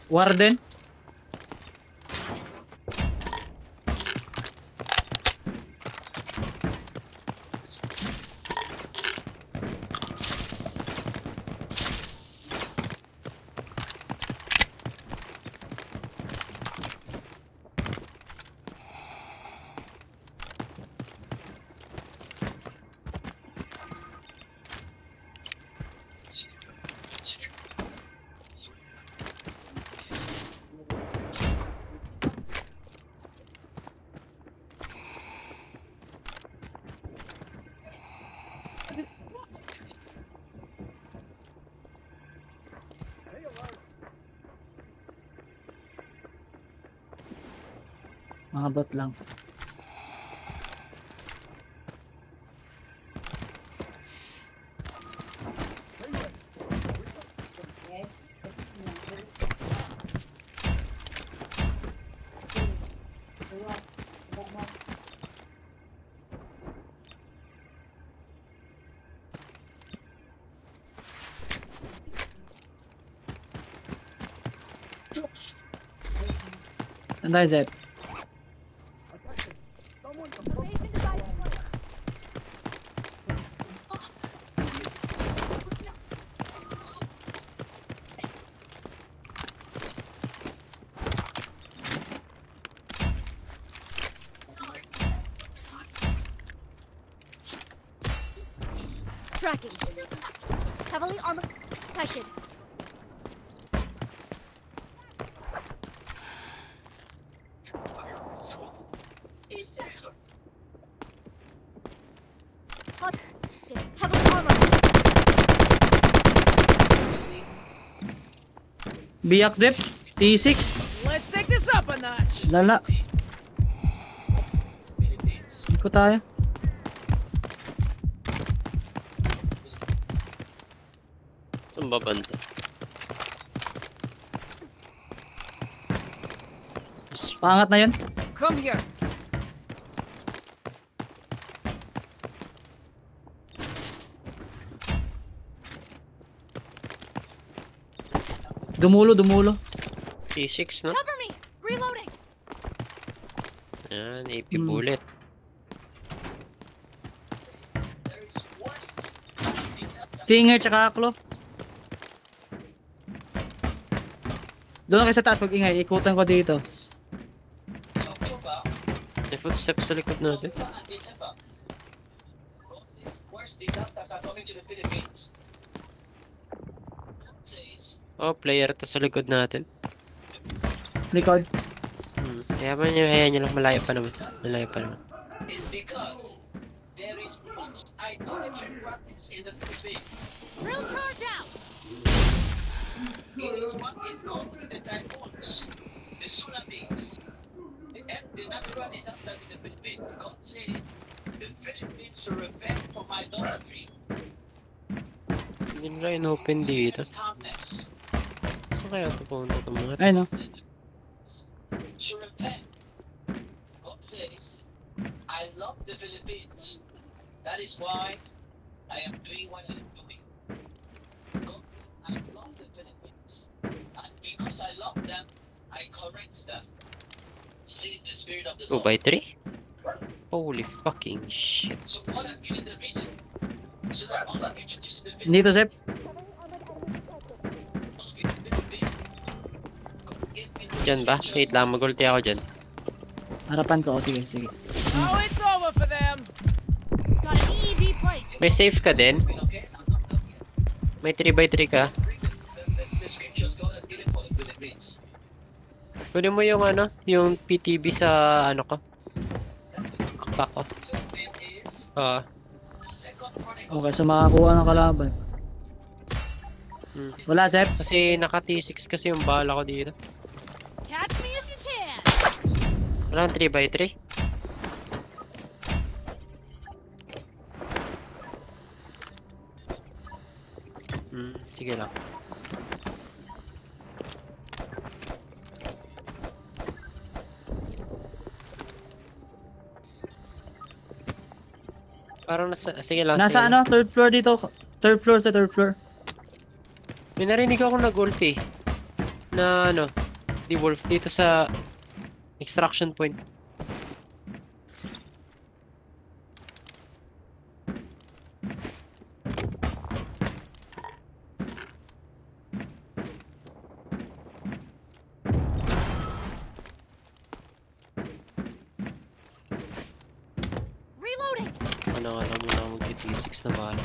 Warden. Mga bot lang. Saan tayo, Zep? Tracking. Heavily armored detected. Heavily armored. Biyak, Zep. T6. Let's take this up a notch. Lala. Iko tayo. Saan ba banda? Pangat na yun. Come here. Dumulo, dumulo. T6 no? Cover me. Reloading. Ayan, AP bullet. Stinger tsaka Aklo. Doon kayo sa taas, mag-ingay. Ikutan ko dito. May footsteps sa likod natin. Oh, player to sa likod natin. Likod. Hayaan nyo lang, malayo pa naman. Malayo pa naman. Drill charge out. Is gone through the typhoons, the tsunamis, the natural disaster in the Philippines. God said, the Philippines should repent from idolatry. Hindi nila in-open dito. Calmness. Saan kaya ito punta ito mga? Ay, no. Should repent. God says, I love the Philippines. That is why I am doing what I am doing. God, I love the Philippines. And because I love them, I correct them. See the spirit of the 2 Lord. by 3? Holy fucking shit. So God has given the reason. So that all of you should just live in Dito, Zep. Diyan ba? Wait lang, mag-ulti ako dyan. Harapan ko. Sige, sige. Oh, it's over for them. Got an EEV place. May safe ka din? May 3 by 3 ka? the scriptures God has given for the Philippines. Kunin mo yung ano, yung PTB sa ano ko. Akpa ko. So it is Second Chronicles. Okay, so makakuha ng kalaban. Wala, Zep. Kasi naka T6 kasi yung bala ko dito. Catch me if you can. Walang 3 by 3? Sige lang. Parang nasa, sige lang. Nasa sige ano? lang. Third floor dito. Third floor sa third floor. May narinig ako nag-ulti. na ano, di wolf dito sa extraction point. Reloading. Ano nga lang muna mag-T6 na bala.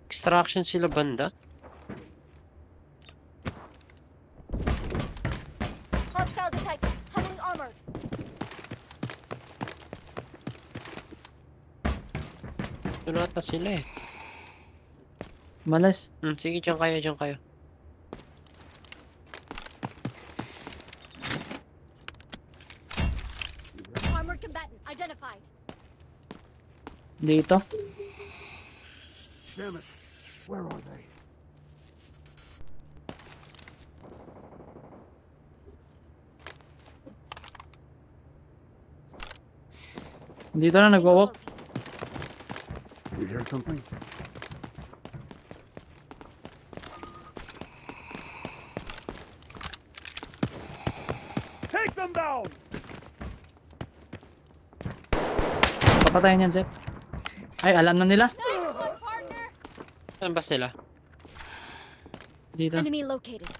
Extraction sila banda? Hostile detected. Heavily armored. Doon ata sila eh. Malas. Sige, dyan kayo, dyan kayo. Armored combatant identified. Dito. Damn it. Where are they? Dito na nagwa-walk. You hear something? Take them down! Papatayin yan, Jeff. Ay, alam na nila. Nice one, partner. Saan ba sila? Dito. Enemy located.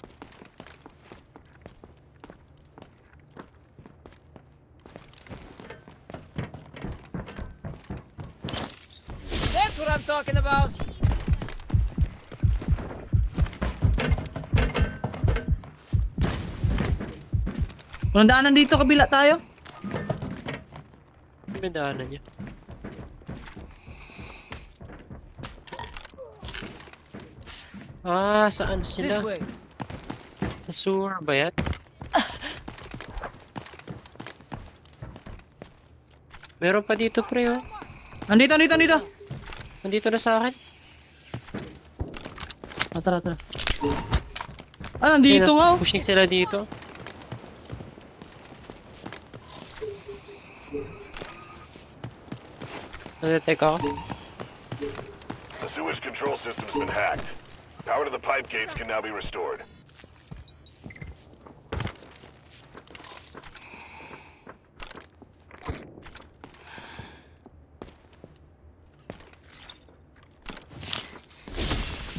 That's what I'm talking about. Walang daanan dito, kabila tayo. May daanan niya. Saan This sila? way. Sa sewer ba yan? Meron pa dito, pre, oh. Nandito, nandito, nandito. Nandito na sa akin. Tara, tara. Ah, nandito nga, oh. Pushing sila dito. Nadetect ako. The sewage control system's been hacked. Power to the pipe gates can now be restored.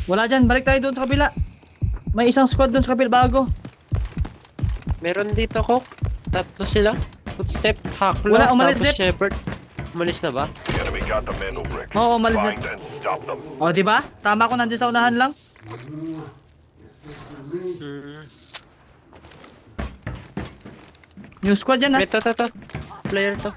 Wala dyan, balik tayo doon sa kabila. May isang squad doon sa kabila bago. Meron dito ko. Tatlo sila. Footstep, Hacklo, Wala, umalis, tapos Zep. Shepherd. Umalis na ba? The enemy got the Mendel brick. Oo, umalis na. Find and stop them. O, di ba? Tama ko nandun sa unahan lang. New squad yan, ha? Wait, to. Player to.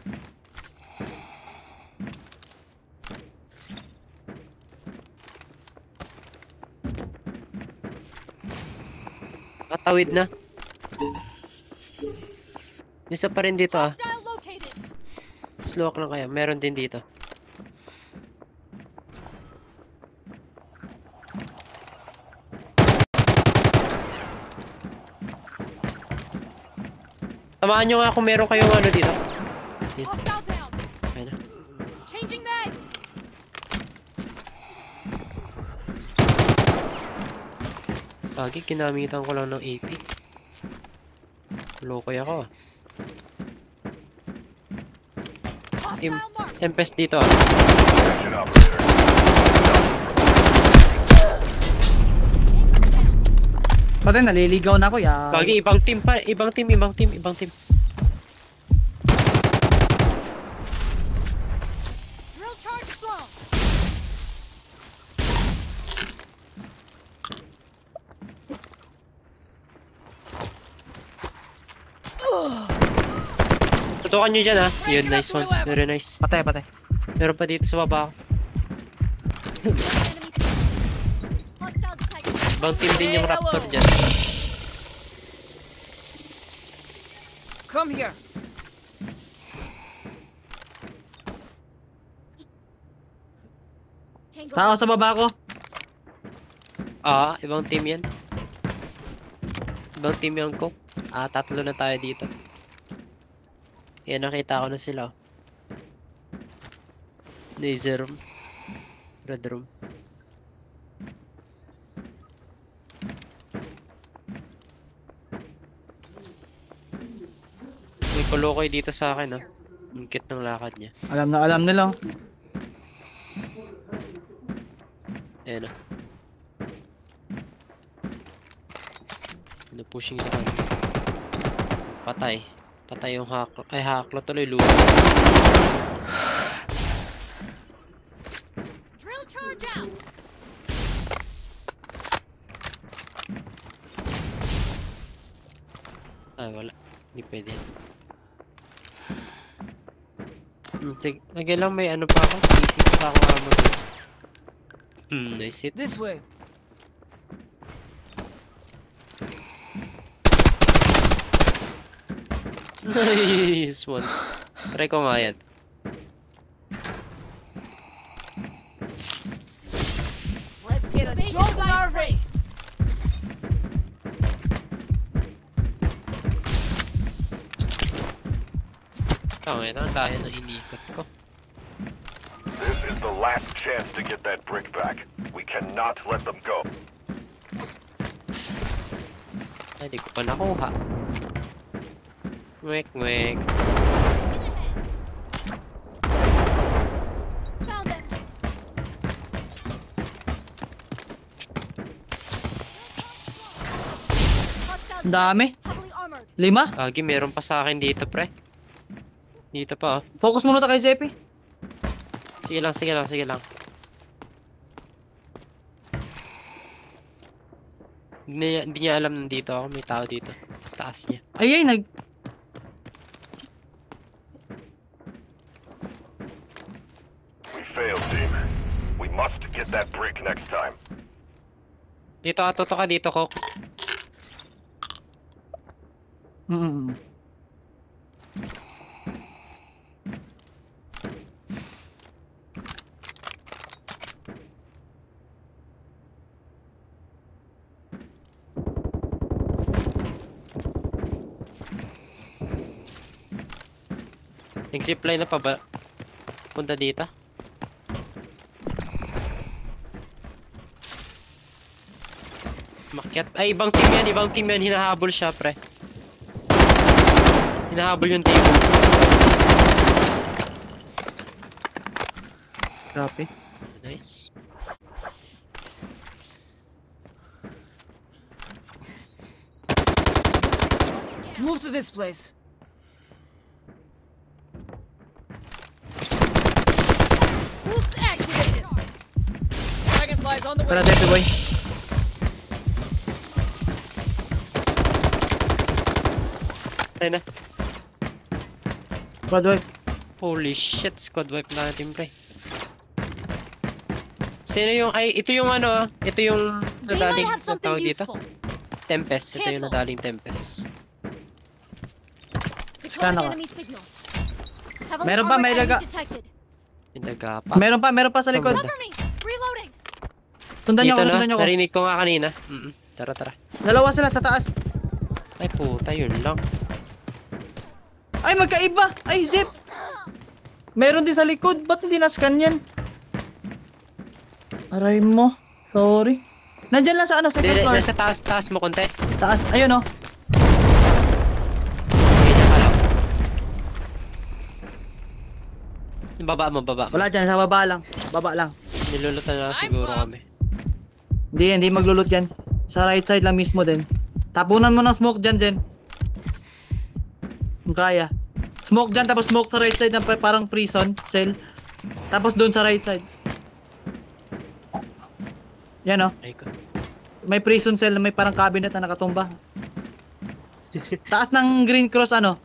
Katawid na. Isa pa rin dito, ah. Hostile located. Slow lang kaya. Meron din dito. Tamaan nyo nga kung meron kayong ano dito. Hostile down. Ayun na. Changing mags. Lagi, kinamitan ko lang ng AP. Lokoy ako, ah. Hostile mark. Tempest dito, ah. Attention operator. Pati naliligaw na ako, ya. Lagi, ibang team pa. Ibang team. Drill charge strong. Tutukan nyo dyan, ah. Yun, nice one. Very nice. Patay, patay. Meron pa dito sa baba. Enemy spotted. Hostile detected. Ibang team din yung Hey, Raptor hello. dyan. Come here. Tango. Tao sa baba ko. Ibang team yan. Ibang team yung Cook. Tatlo na tayo dito. Yan, nakita ko na sila. Laser room. Red room. Kolokoy dito sa akin, ah. Ang cute ng lakad niya. Alam na alam nila. Ayan, ah. Pushing sa kanya. Patay. Patay yung haklo. Ay, haklo tuloy. Lupa. Drill charge out. Ay, wala. Hindi pwede. Sige. Okay lang, may ano pa ako. Isip pa ako amo. Nice hit. This way. Nice one. Try ko nga yan. Let's get a jolt in our wrists. Tangin na, dahil na inikot ko. This is the last chance to get that brick back. We cannot let them go. Ay, di ko pa nakuha. Mwek, mwek. Found them. Hostile Ang dami. heavily armored. 5. Lagi, meron pa sa akin dito, pre. Dito pa, oh. Focus muna tayo kay Zepi. Sige lang, sige lang, sige lang. Hindi niya alam nandito ako. May tao dito. Taas niya. Ay, We failed, team. We must get that brick next time. Dito ka, toto ka dito, Kok. Mm. Nag-zipline na pa ba? Punta dito. Makyat. Ay, ibang team yan. Ibang team yan. Hinahabol siya, pre. Hinahabol yung team. Copy. Nice. Move to this place. Boost activated. Dragonflies on the way. Tara, Zepi boy. Ay na. Squad wipe. Holy shit. Squad wipe natin, pre. Sino yung... Ay, ito yung ano, ito yung They might nadaling have something tawag dito. useful. Tempest. Ito yung Cancel. nadaling Tempest. Scan Deploying ako. enemy signals. Heavily Meron pa, may armored enemy laga. detected. Yung nagapa. Meron pa sa likod. Saan Cover me. Reloading. Tundan niyo Dito ako, na. tundan niyo ako. Narinig ko nga kanina. Tara, tara. Dalawa sila sa taas. Ay, puta. Yun lang. Ay, magkaiba. Ay, Zep. Meron din sa likod. Ba't hindi na-scan yan? Aray mo. Sorry. Nandyan lang sa ano, second floor. Nasa taas mo konti. Taas. Ayun oh. Ganyan ka lang. Yung baba mo, baba. Wala dyan. Sa baba lang. Baba lang. Nilulutan na siguro kami. Hindi maglulot yan. Sa right side lang mismo din. Tapunan mo ng smoke dyan, Jen. Kung kaya. Smoke dyan, tapos smoke sa right side na parang prison cell. Tapos doon sa right side. Yan oh. Ay ko. May prison cell na may parang cabinet na nakatumba. Taas ng green cross ano?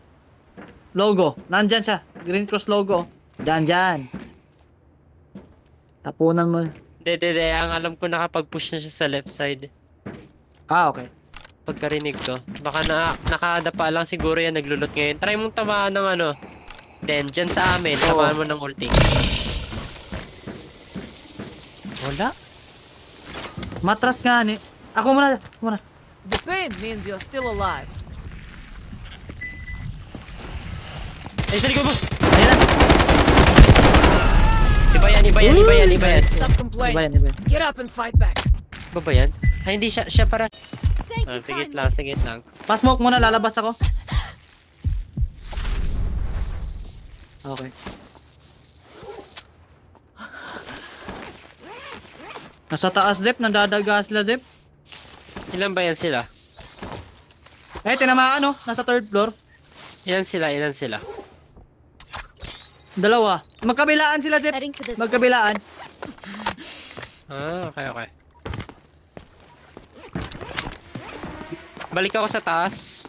Logo. Nandyan siya. Green cross logo. Dyan. Tapunan mo. Hindi. Ang alam ko nakapag-push na siya sa left side. Ah, okay. Pagkarinig ko. Baka nakadapa lang siguro yan naglulot ngayon. Try mong tamaan ng ano. Then, dyan sa amin. Oo. Tamaan mo ng ulting. Wala. Matras nga ni. Ako muna. The pain means you're still alive. Ay, sa likod mo! Ayun na. Iba yan. Stop complaining. Iba yan. Get up and fight back. Iba ba yan? Ay, hindi siya para... Thank you Sige kindly. lang. Pa-smoke muna, lalabas ako. Okay. Nasa taas, Zep. Nandadaga sila, Zep. Ilan ba yan sila? Eh, tinamaan, no? Nasa third floor. Ilan sila? Ilan sila? Dalawa. Magkabilaan sila, Zep. Heading to this Magkabilaan. Ah, okay, okay. Balik ako sa taas.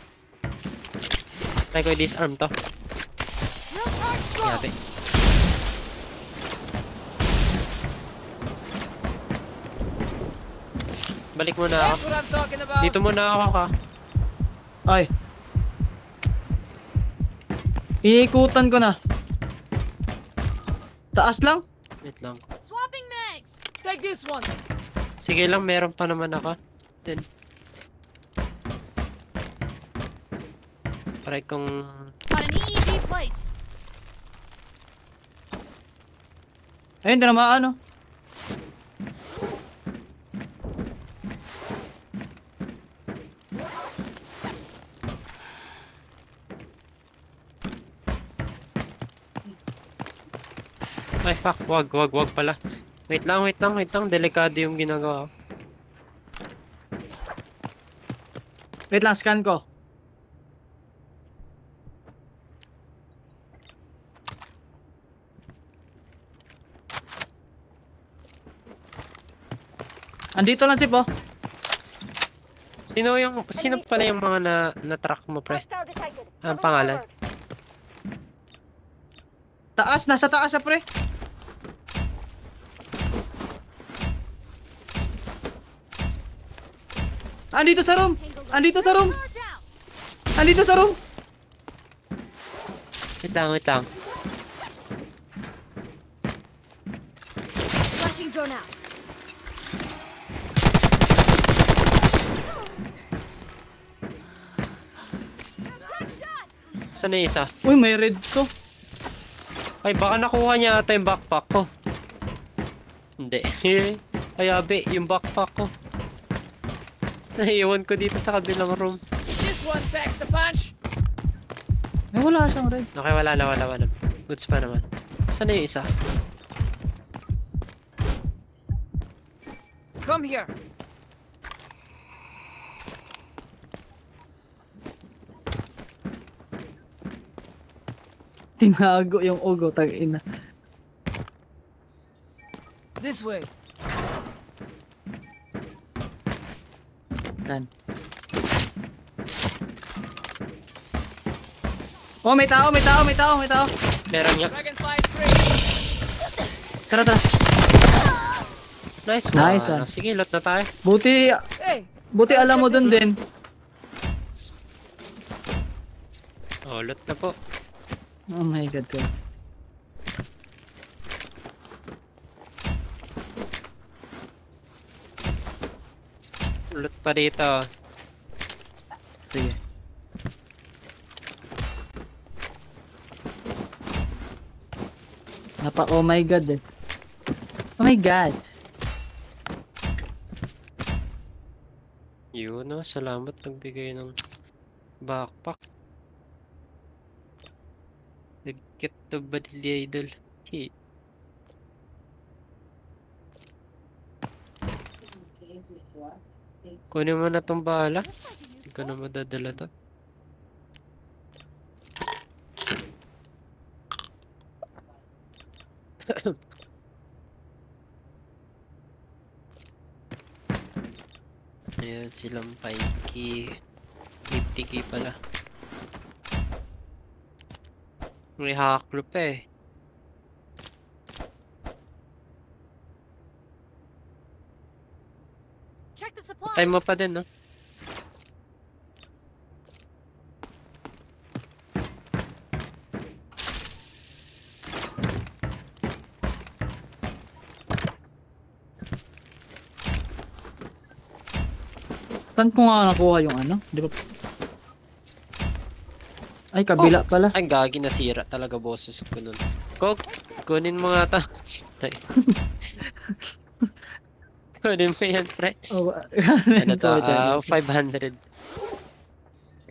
Try ko i-disarm to. Yabi. Balik muna ako. That's what I'm talking about. Dito muna ako ka. Ay. Iikutan ko na. Taas lang? Wait lang. Swapping mags. Take this one. Sige lang, meron pa naman ako. Then. Try kong... Got an EED placed. Ayun, tinamaan, no? Ay, fuck. Wag pala. Wait lang. Delikado yung ginagawa ko. Wait lang, scan ko. Andito lang, Zip, oh. Sino pala yung mga na-track mo, pre? Ang pangalan? Taas, nasa taas siya, pre. Andito sa room. Andito sa room. Door down. Andito sa room. Wait lang. Flashing drone out. Saan na yung isa? Uy, may red to. Ay, baka nakuha niya ata yung backpack ko. Hindi. Ay, abi, yung backpack ko. Naiiwan ko dito sa kabilang room. This one packs a punch. Eh, wala siyang red. Okay, wala na. Goods pa naman. Saan na yung isa? Come here. Tinago yung ugo, tag-ina. This way. Yan. Oh, may tao. Meron niya. Dragonfly spray. Tara. Nice Nice, one. Sige, lot na tayo. Hey. Buti alam mo dun din. Oh, lot na po. Oh my god, ko. Lot pa dito. Sige. Oh my god eh. Oh my god. Yun, no? Salamat nagbigay ng backpack. Nag-get to badili idol. Hey. Kunin mo na tong bala. Hindi ko na madadala to. Ayan silang 5K. 50K pala. May hacklo pa eh. Check the supplies. Time mo pa din, no? Saan ko nga nakuha yung ano? Di ba? Ay, kabila pala. Ay, gagi, nasira talaga boses ko nun. Kok, kunin mo nga ta. Tay. Kunin mo yan, pre. Oh, Ano to? Ito, 500.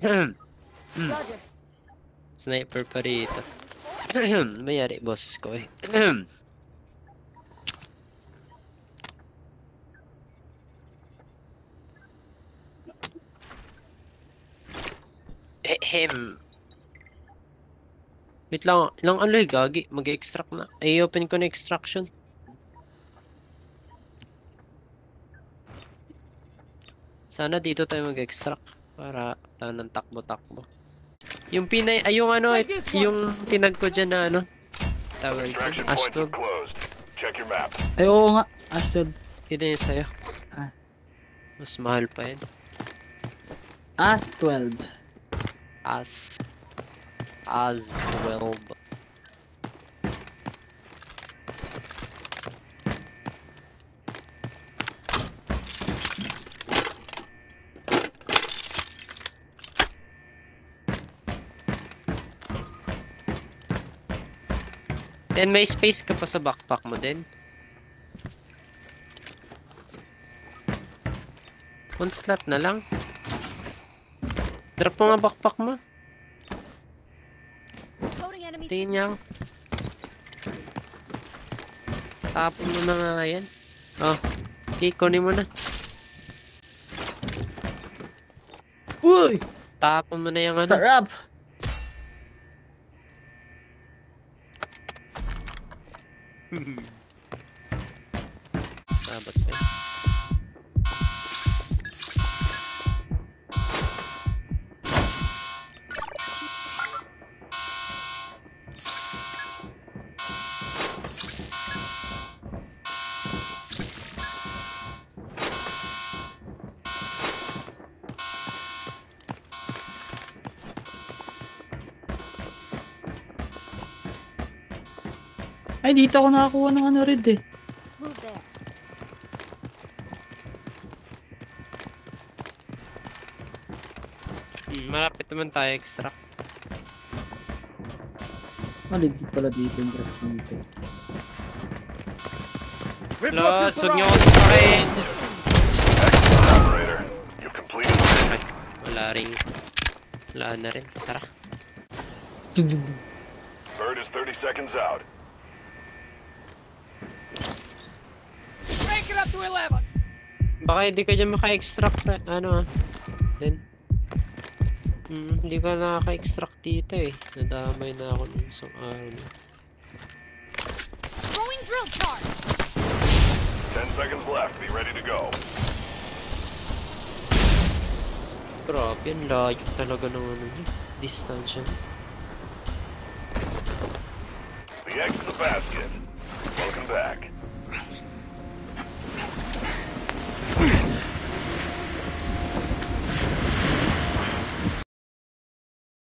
Roger. Sniper pa rito. Mayari, boses ko eh. Ehem. Wait lang, ilang ano eh, gagi. Mag-extract na. I-open ko na extraction. Sana dito tayo mag-extract. Para wala ng takbo-takbo. Yung pinay, ay yung ano, yung tinag ko dyan na ano. Tawag Extraction dyan. points Astro. are closed. Check your map. Ay, oo nga. Astral. Ito yung sa'yo. Ah. Mas mahal pa yun. As 12. As 12. Then may space ka pa sa backpack mo din. One slot na lang. Drop mo nga backpack mo. Loading enemy Tingin niya ako. Tapon mo na nga yan. Oh. Okay, kunin mo na. Uy! Tapon mo na yung ano. Sarap! Sabat pa yun. Ay, dito ako nakakuha ng ano red eh. Move there. Malapit naman tayo extract. Maligid pala dito yung dress dito. Los, huwag niyo ako sumakin. Excellent, operator. You've completed the mission. Ay, wala rin. Wala na rin. Tara. Bird is 30 seconds out. Crank it up to 11. Baka hindi ka dyan maka-extract na, ano ah. Then, hindi ka nakaka-extract dito eh. Nadamay na ako nung isang araw na. Throwing drill charge. 10 seconds left. Be ready to go. Grabe, ang layo talaga ng ano niya. Distansya. The egg's in the basket.